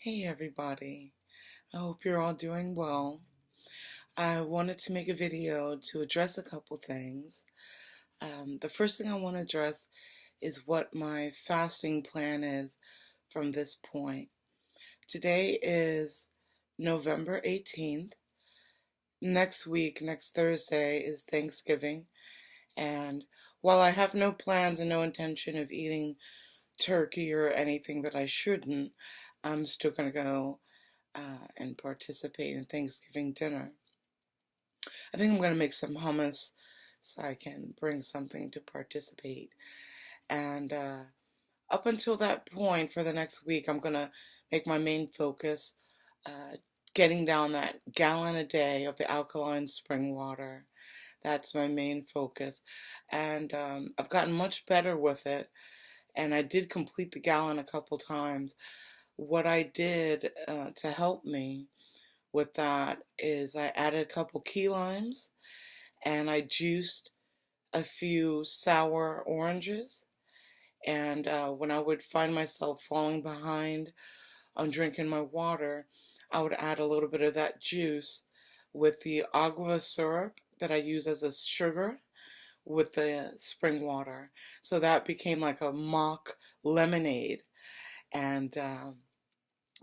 Hey everybody, I hope you're all doing well. I wanted to make a video to address a couple things. The first thing I want to address is what my fasting plan is from this point. Today is November 18th. Next week, next Thursday, is Thanksgiving. And while I have no plans and no intention of eating turkey or anything that I shouldn't, I'm still going to go and participate in Thanksgiving dinner. I think I'm going to make some hummus so I can bring something to participate. And up until that point, for the next week, I'm going to make my main focus getting down that gallon a day of the alkaline spring water. That's my main focus. And I've gotten much better with it. And I did complete the gallon a couple times. What I did to help me with that is I added a couple key limes and I juiced a few sour oranges. And when I would find myself falling behind on drinking my water, I would add a little bit of that juice with the agua syrup that I use as a sugar with the spring water. So that became like a mock lemonade. And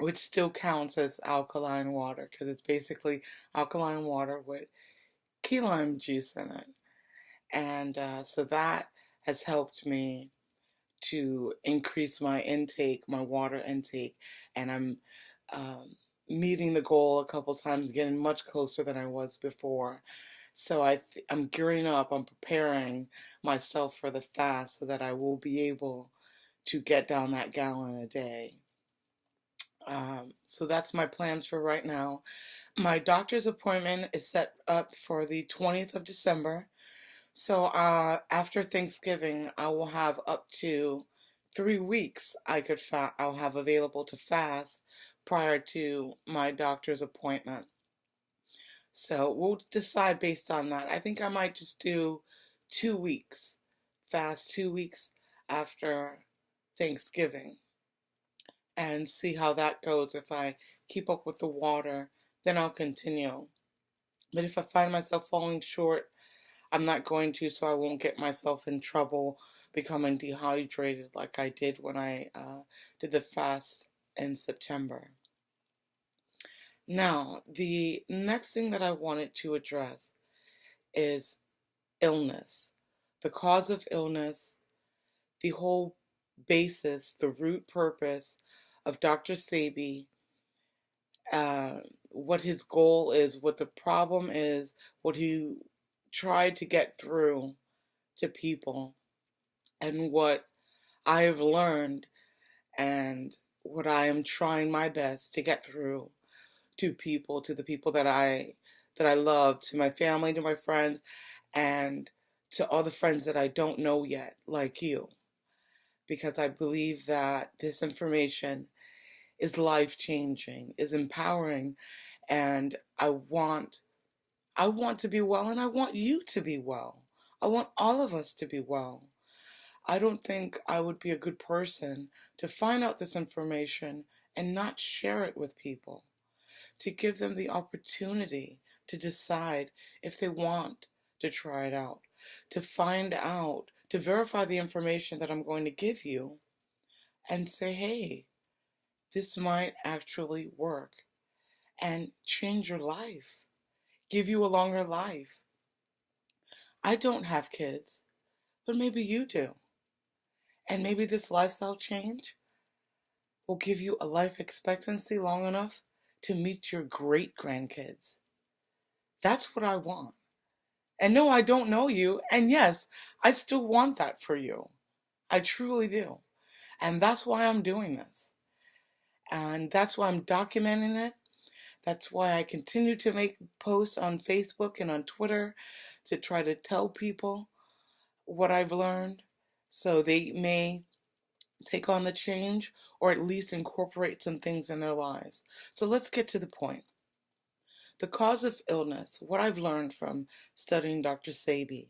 which still counts as alkaline water because it's basically alkaline water with key lime juice in it. And so that has helped me to increase my intake, my water intake, and I'm meeting the goal a couple times, getting much closer than I was before. So I'm gearing up, I'm preparing myself for the fast so that I will be able to get down that gallon a day. So that's my plans for right now. My doctor's appointment is set up for the 20th of December. So after Thanksgiving, I will have up to 3 weeks I'll have available to fast prior to my doctor's appointment. So we'll decide based on that. I think I might just do 2 weeks, fast 2 weeks after Thanksgiving, and see how that goes. If I keep up with the water, then I'll continue. But if I find myself falling short, I'm not going to, so I won't get myself in trouble becoming dehydrated like I did when I did the fast in September. Now, the next thing that I wanted to address is illness. The cause of illness, the whole basis, the root purpose of Dr. Sebi, what his goal is, what the problem is, what he tried to get through to people, and what I have learned and what I am trying my best to get through to people, to the people that I love, to my family, to my friends, and to all the friends that I don't know yet, like you. Because I believe that this information is life-changing, is empowering, and I want to be well, and I want you to be well. I want all of us to be well. I don't think I would be a good person to find out this information and not share it with people, to give them the opportunity to decide if they want to try it out, to find out, to verify the information that I'm going to give you and say, hey, this might actually work and change your life, give you a longer life. I don't have kids, but maybe you do. And maybe this lifestyle change will give you a life expectancy long enough to meet your great grandkids. That's what I want. And no, I don't know you. And yes, I still want that for you. I truly do. And that's why I'm doing this. And that's why I'm documenting it. That's why I continue to make posts on Facebook and on Twitter to try to tell people what I've learned so they may take on the change or at least incorporate some things in their lives. So let's get to the point. The cause of illness, what I've learned from studying Dr. Sebi.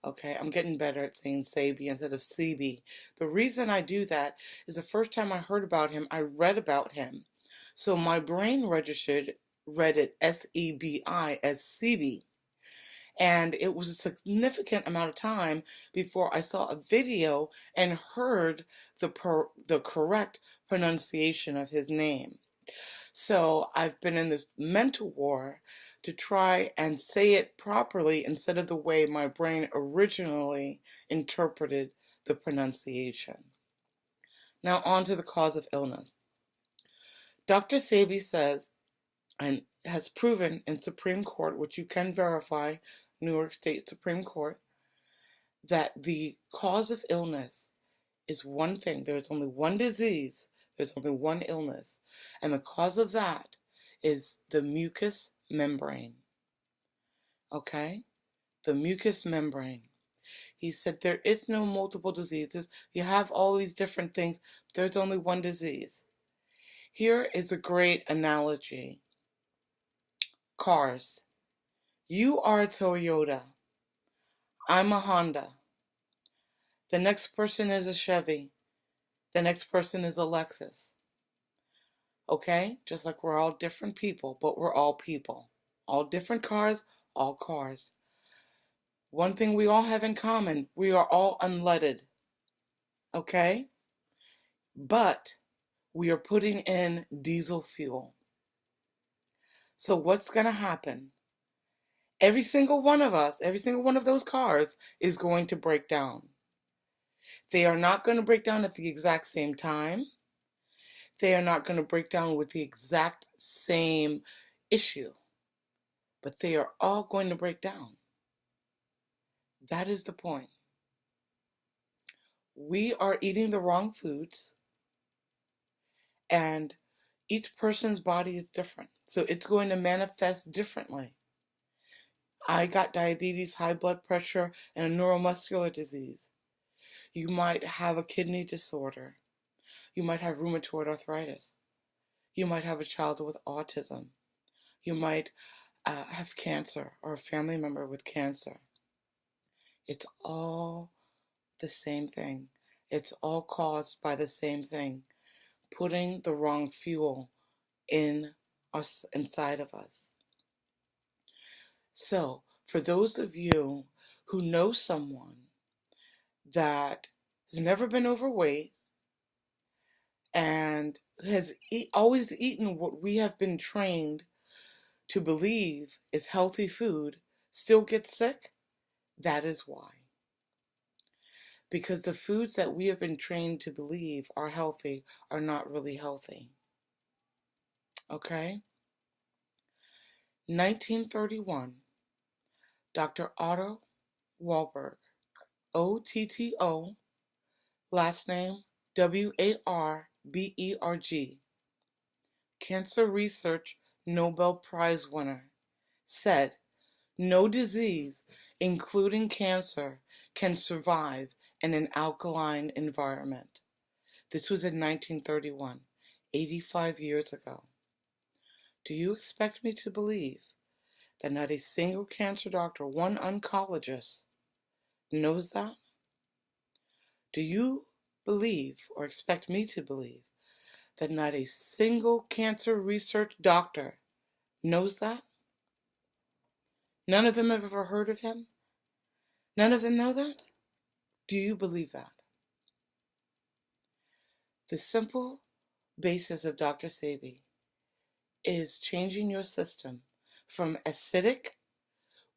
Okay, I'm getting better at saying Sebi instead of Sebi. The reason I do that is the first time I heard about him, I read about him So my brain read it SEBI as CB. And it was a significant amount of time before I saw a video and heard the correct pronunciation of his name. So I've been in this mental war to try and say it properly instead of the way my brain originally interpreted the pronunciation. Now on to the cause of illness. Dr. Sebi says, and has proven in Supreme Court, which you can verify, New York State Supreme Court, that the cause of illness is one thing. There's only one disease. There's only one illness. And the cause of that is the mucous membrane. Okay? The mucous membrane. He said there is no multiple diseases. You have all these different things. There's only one disease. Here is a great analogy. Cars. You are a Toyota. I'm a Honda. The next person is a Chevy. The next person is a Lexus. Okay? Just like we're all different people, but we're all people. All different cars, all cars. One thing we all have in common, we are all unleaded. Okay? But we are putting in diesel fuel. So what's going to happen? Every single one of us, every single one of those cars is going to break down. They are not going to break down at the exact same time. They are not going to break down with the exact same issue. But they are all going to break down. That is the point. We are eating the wrong foods, and each person's body is different. So it's going to manifest differently. I got diabetes, high blood pressure, and a neuromuscular disease. You might have a kidney disorder. You might have rheumatoid arthritis. You might have a child with autism. You might have cancer or a family member with cancer. It's all the same thing. It's all caused by the same thing. Putting the wrong fuel inside of us. So, for those of you who know someone that has never been overweight and has always eaten what we have been trained to believe is healthy food, still gets sick, that is why. Because the foods that we have been trained to believe are healthy are not really healthy. Okay? 1931, Dr. Otto Warburg, O-T-T-O, last name W-A-R-B-E-R-G, Cancer Research Nobel Prize winner, said, "No disease, including cancer, can survive in an alkaline environment." This was in 1931, 85 years ago. Do you expect me to believe that not a single cancer doctor, one oncologist, knows that? Do you believe or expect me to believe that not a single cancer research doctor knows that? None of them have ever heard of him? None of them know that? Do you believe that? The simple basis of Dr. Sebi is changing your system from acidic,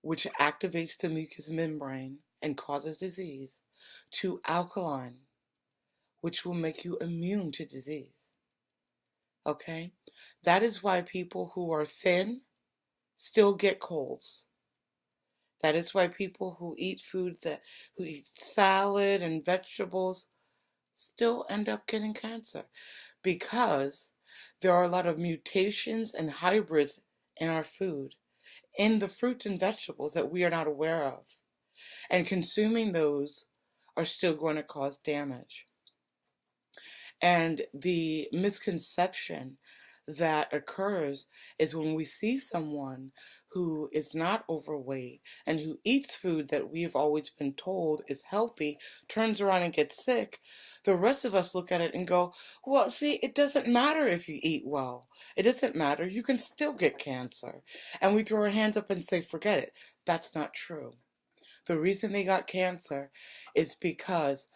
which activates the mucous membrane and causes disease, to alkaline, which will make you immune to disease. Okay? That is why people who are thin still get colds. That is why people who eat who eat salad and vegetables still end up getting cancer, because there are a lot of mutations and hybrids in our food, in the fruits and vegetables that we are not aware of. And consuming those are still going to cause damage. And the misconception that occurs is when we see someone who is not overweight and who eats food that we've always been told is healthy, turns around and gets sick. The rest of us look at it and go, well, see, it doesn't matter if you eat well. It doesn't matter. You can still get cancer. And we throw our hands up and say, forget it. That's not true. The reason they got cancer is because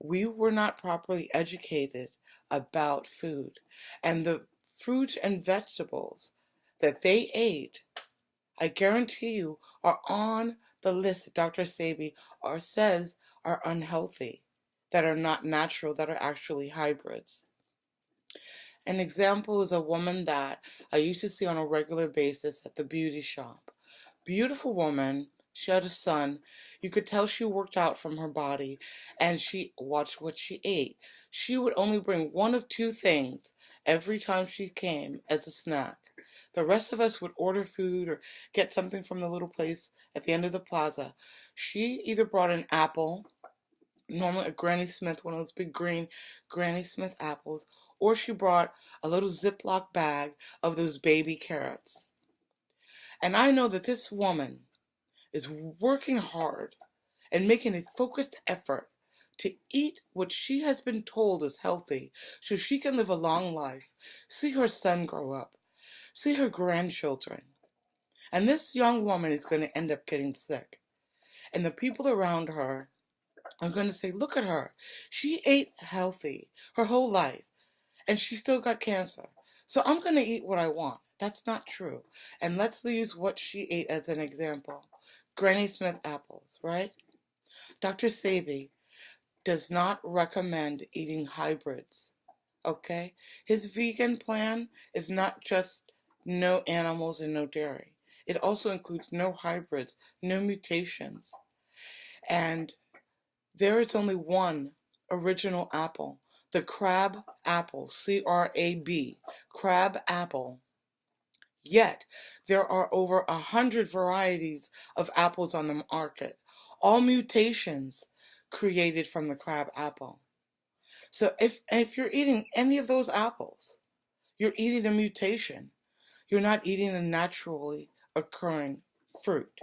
we were not properly educated about food. And the fruits and vegetables that they ate, I guarantee you, are on the list that Dr. Sebi says are unhealthy, that are not natural, that are actually hybrids. An example is a woman that I used to see on a regular basis at the beauty shop. Beautiful woman. She had a son. You could tell she worked out from her body, and she watched what she ate. She would only bring one of two things every time she came as a snack. The rest of us would order food or get something from the little place at the end of the plaza. She either brought an apple, normally a Granny Smith, one of those big green Granny Smith apples, or she brought a little Ziploc bag of those baby carrots. And I know that this woman is working hard and making a focused effort to eat what she has been told is healthy so she can live a long life, see her son grow up, see her grandchildren. And this young woman is going to end up getting sick. And the people around her are going to say, look at her. She ate healthy her whole life and she still got cancer. So I'm going to eat what I want. That's not true. And let's use what she ate as an example. Granny Smith apples, right? Dr. Sebi does not recommend eating hybrids, okay? His vegan plan is not just no animals and no dairy. It also includes no hybrids, no mutations. And there is only one original apple, the crab apple, C-R-A-B, crab apple. Yet, there are over 100 varieties of apples on the market, all mutations created from the crab apple. So if you're eating any of those apples, you're eating a mutation. You're not eating a naturally occurring fruit.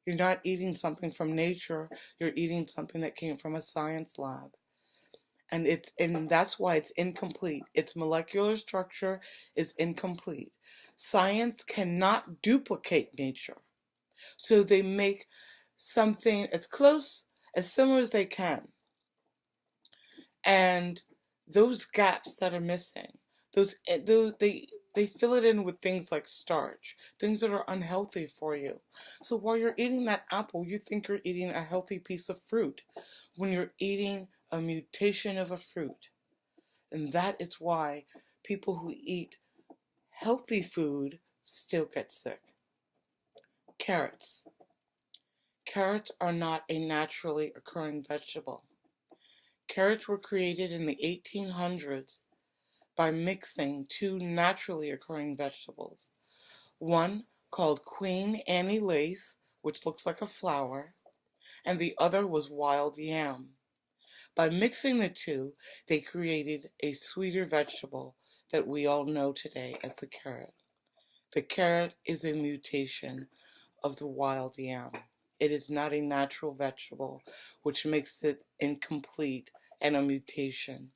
You're not eating something from nature. You're eating something that came from a science lab. And that's why it's incomplete. Its molecular structure is incomplete. Science cannot duplicate nature. So they make something as close, as similar as they can. And those gaps that are missing, they fill it in with things like starch, things that are unhealthy for you. So while you're eating that apple, you think you're eating a healthy piece of fruit when you're eating a mutation of a fruit. And that is why people who eat healthy food still get sick. Carrots. Carrots are not a naturally occurring vegetable. Carrots were created in the 1800s by mixing two naturally occurring vegetables. One called Queen Annie lace, which looks like a flower, and the other was wild yam. By mixing the two, they created a sweeter vegetable that we all know today as the carrot. The carrot is a mutation of the wild yam. It is not a natural vegetable, which makes it incomplete and a mutation.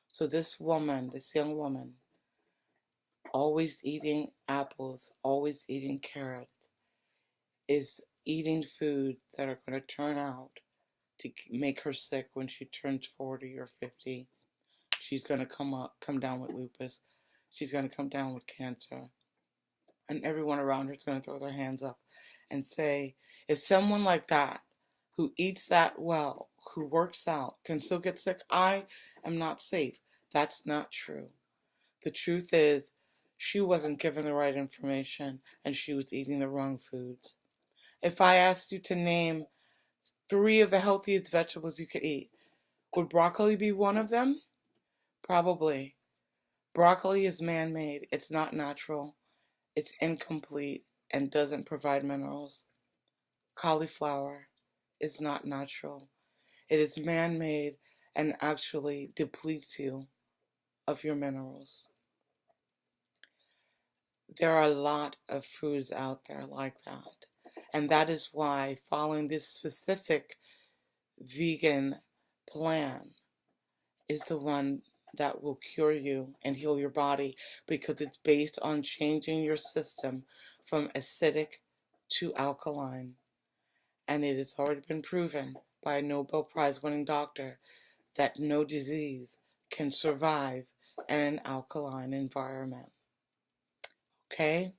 So this young woman, always eating apples, always eating carrots, is eating food that are going to turn out to make her sick when she turns 40 or 50. She's going to come down with lupus. She's going to come down with cancer. And everyone around her is going to throw their hands up and say, if someone like that, who eats that well, who works out, can still get sick, I am not safe. That's not true. The truth is, she wasn't given the right information and she was eating the wrong foods. If I asked you to name 3 of the healthiest vegetables you could eat, would broccoli be one of them? Probably. Broccoli is man-made. It's not natural. It's incomplete and doesn't provide minerals. Cauliflower is not natural. It is man-made and actually depletes you of your minerals. There are a lot of foods out there like that. And that is why following this specific vegan plan is the one that will cure you and heal your body, because it's based on changing your system from acidic to alkaline. And it has already been proven by a Nobel Prize winning doctor that no disease can survive in an alkaline environment. Okay?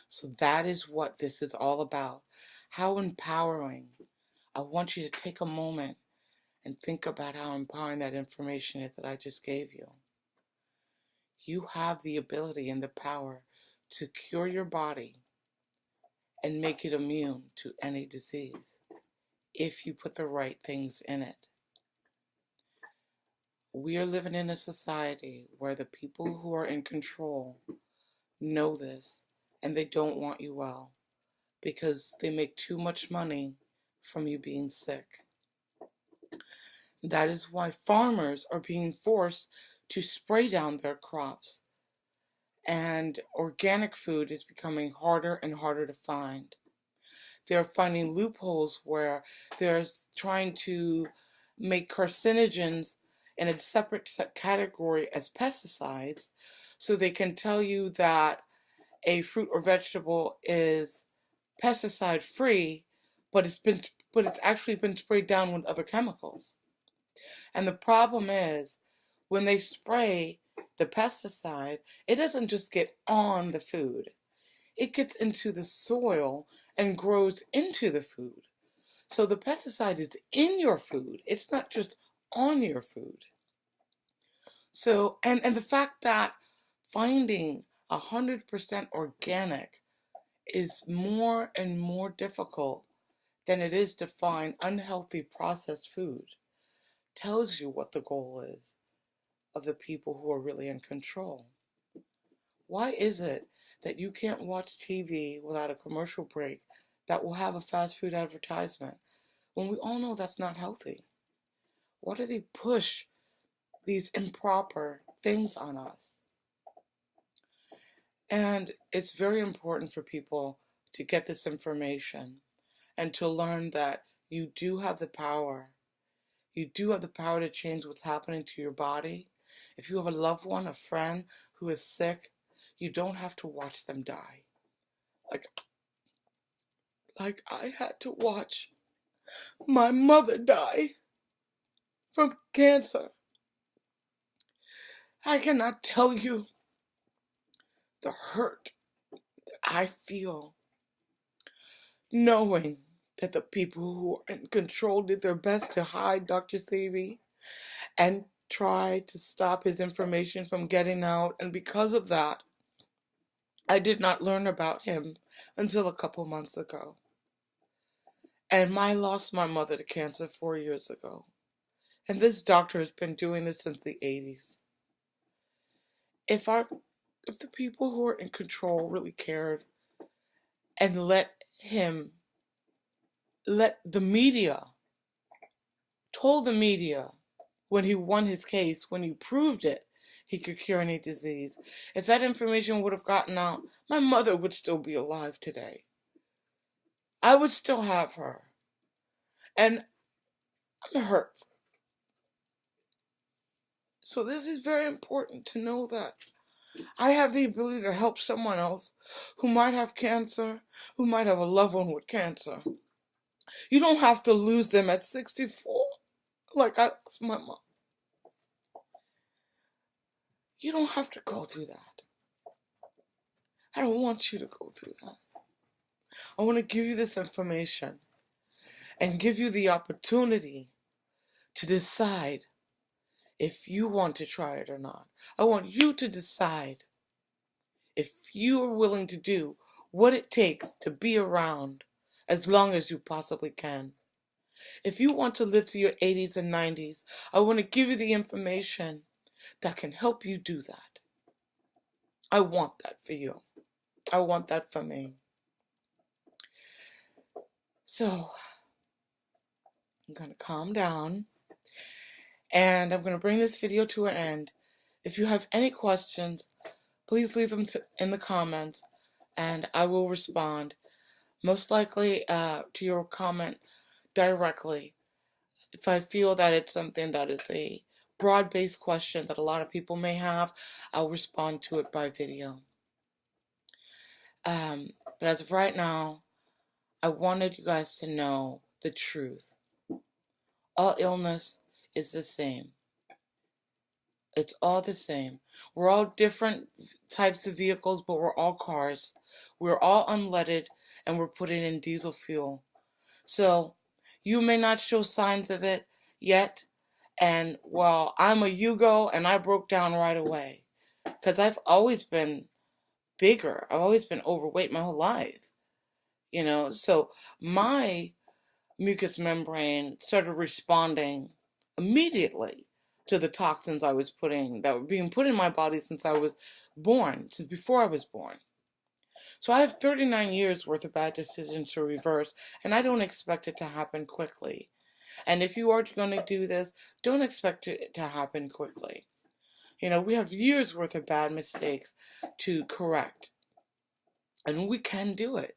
So that is what this is all about. How empowering. I want you to take a moment and think about how empowering that information is that I just gave you. You have the ability and the power to cure your body and make it immune to any disease if you put the right things in it. We are living in a society where the people who are in control know this, and they don't want you well because they make too much money from you being sick. That is why farmers are being forced to spray down their crops, and organic food is becoming harder and harder to find. They're finding loopholes where they're trying to make carcinogens in a separate category as pesticides, so they can tell you that a fruit or vegetable is pesticide free, but it's actually been sprayed down with other chemicals. And the problem is, when they spray the pesticide, it doesn't just get on the food. It gets into the soil and grows into the food. So the pesticide is in your food. It's not just on your food. So, and the fact that finding 100% organic is more and more difficult than it is to find unhealthy processed food tells you what the goal is of the people who are really in control. Why is it that you can't watch TV without a commercial break that will have a fast food advertisement, when we all know that's not healthy? Why do they push these improper things on us? And it's very important for people to get this information and to learn that you do have the power. You do have the power to change what's happening to your body. If you have a loved one, a friend who is sick, you don't have to watch them die. Like I had to watch my mother die from cancer. I cannot tell you the hurt that I feel knowing that the people who are in control did their best to hide Dr. Sebi and try to stop his information from getting out. And because of that, I did not learn about him until a couple months ago. And I lost my mother to cancer 4 years ago. And this doctor has been doing this since the 80s. If the people who are in control really cared and let the media, told the media when he won his case, when he proved it, he could cure any disease. If that information would have gotten out, my mother would still be alive today. I would still have her. And I'm hurt. So this is very important to know that I have the ability to help someone else who might have cancer, who might have a loved one with cancer. You don't have to lose them at 64, like I lost my mom. You don't have to go through that. I don't want you to go through that. I want to give you this information and give you the opportunity to decide if you want to try it or not. I want you to decide if you are willing to do what it takes to be around as long as you possibly can. If you want to live to your 80s and 90s, I want to give you the information that can help you do that. I want that for you. I want that for me. So, I'm going to calm down, and I'm going to bring this video to an end. If you have any questions, please leave them in the comments, and I will respond. Most likely to your comment directly. If I feel that it's something that is a broad-based question that a lot of people may have, I'll respond to it by video. But as of right now, I wanted you guys to know the truth. All illness is the same. It's all the same. We're all different types of vehicles, but we're all cars. We're all unleaded, and we're putting in diesel fuel. So you may not show signs of it yet, and well, I'm a Yugo, and I broke down right away because I've always been bigger. I've always been overweight my whole life, so my mucous membrane started responding immediately to the toxins that were being put in my body since before I was born. So I have 39 years worth of bad decisions to reverse, and I don't expect it to happen quickly. And if you are going to do this, don't expect it to happen quickly. We have years worth of bad mistakes to correct, and we can do it.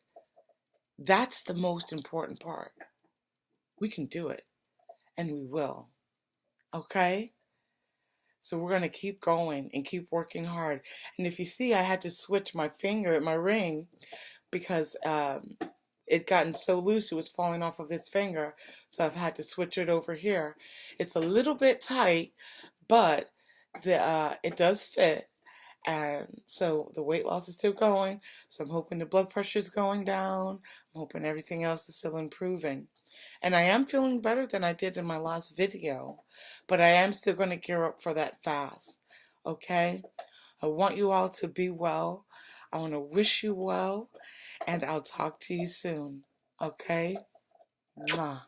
That's the most important part. We can do it, and we will. Okay? So we're going to keep going and keep working hard. And if you see, I had to switch my finger at my ring because it gotten so loose it was falling off of this finger. So I've had to switch it over here. It's a little bit tight, but it does fit. And so the weight loss is still going. So I'm hoping the blood pressure is going down. I'm hoping everything else is still improving. And I am feeling better than I did in my last video, but I am still going to gear up for that fast, okay? I want you all to be well. I want to wish you well, and I'll talk to you soon, okay? Mwah.